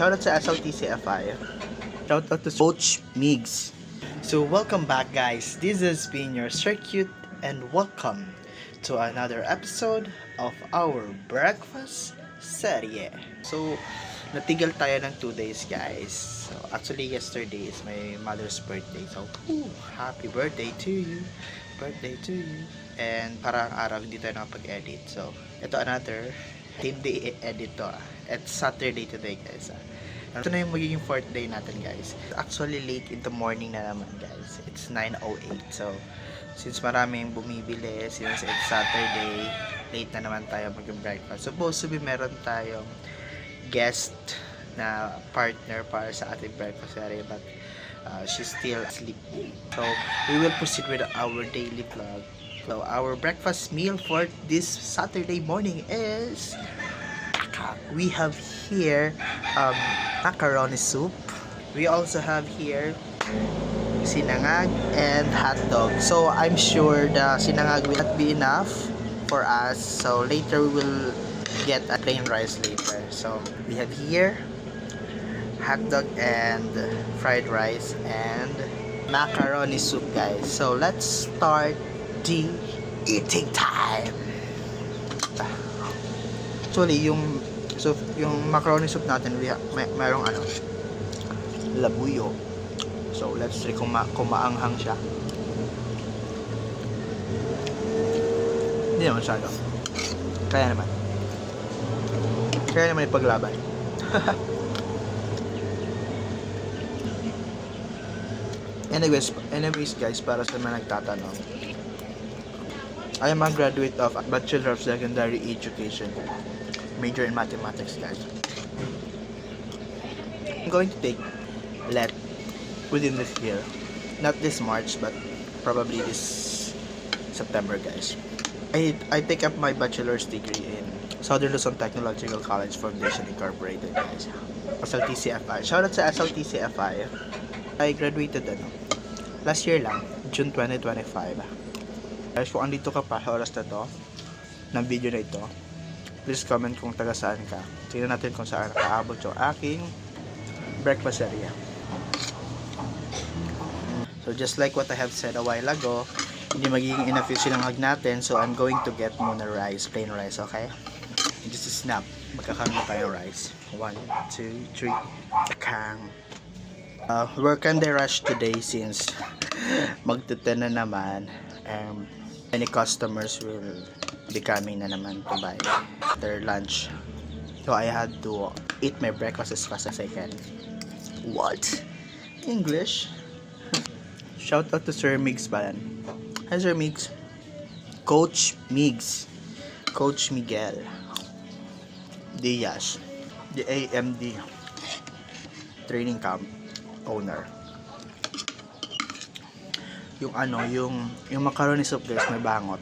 Shout out sa SLTCFI. Shout out to Coach Migs. So welcome back guys. This has been your Circuit and welcome to another episode of our breakfast serie. So natigil tayo ng 2 days guys. So actually yesterday is my mother's birthday. So happy birthday to you. Birthday to you. And parang araw hindi tayo nakapag-edit. So ito another team day edit to. It's Saturday today guys. Ito na yung magiging 4th day natin guys. Actually late in the morning na naman guys. It's 9:08. So since maraming bumibili, since it's Saturday, late na naman tayo mag-breakfast. Supposed to be meron tayong guest na partner para sa ating breakfast area, but she's still asleep. So we will proceed with our daily vlog. So our breakfast meal for this Saturday morning is we have here macaroni soup. We also have here sinangag and hot dog. So I'm sure the sinangag will not be enough for us. So later we will get a plain rice later. So we have here hot dog and fried rice and macaroni soup guys. So let's start the eating time. Actually yung macaroni soup natin mayroong labuyo. So let's try kung maanghang siya. Hindi naman masyado. Kaya naman ipaglaban. Anyways guys, para sa mga nagtatanong, I am a graduate of Bachelor of Secondary Education, major in mathematics guys. I'm going to take LET within this year, not this March but probably this September guys. I take up my bachelor's degree in Southern Luzon Technological College Foundation Incorporated guys. SLTCFI. Shout out sa SLTCFI. I graduated last year lang, June 2025. Guys, kung andito ka pa sa oras na to ng video na ito, please comment kung taga saan ka. Tingnan natin kung saan nakaabot yung aking breakfast area. So just like what I have said a while ago, hindi magiging enough yung sinangag natin, so I'm going to get muna rice, plain rice, okay? And just a snap, magkakaroon na tayo rice. 1, 2, 3, kakang. We're kinda rush today since magte-10 na naman, and many customers will be coming na naman to buy their lunch. So I had to eat my breakfast as fast as I can. What? English? Shout out to Sir Migs Balan. Hi Sir Migs. Coach Migs. Coach Miguel Diaz, the AMD training camp owner. Yung macaroni soup guys, may bangot.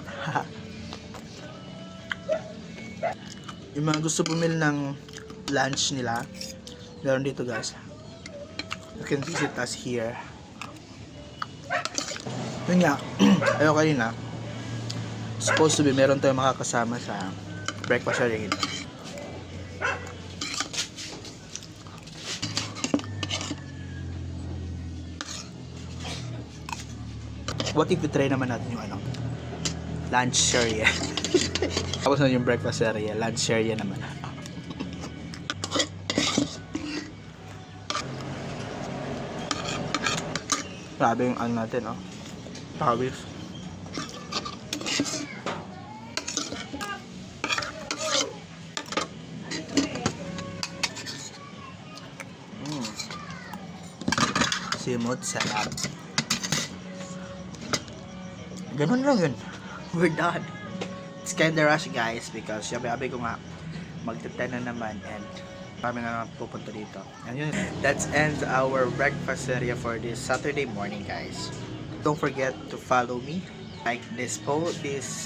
Yung mga gusto bumili ng lunch nila, meron dito guys. You can visit us here. Yun nga, ayaw kanina, supposed to be meron tayong makakasama sa breakfast area. What if we try naman natin yung lunch area? Tapos na yung breakfast area, lunch area naman. Grabe yung natin, pawis. Simot sarap. Ganun lang yun. We're done. It's kinda rush guys because sabi ko nga magte-10 na naman and kami na pupunta dito. And yun, that's ends our breakfast area for this Saturday morning guys. Don't forget to follow me, like this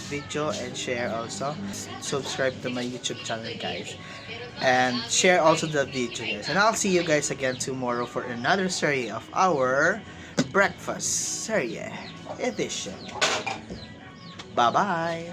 video and share also. Subscribe to my YouTube channel guys. And share also the video guys. And I'll see you guys again tomorrow for another series of our breakfast series edition. Bye bye.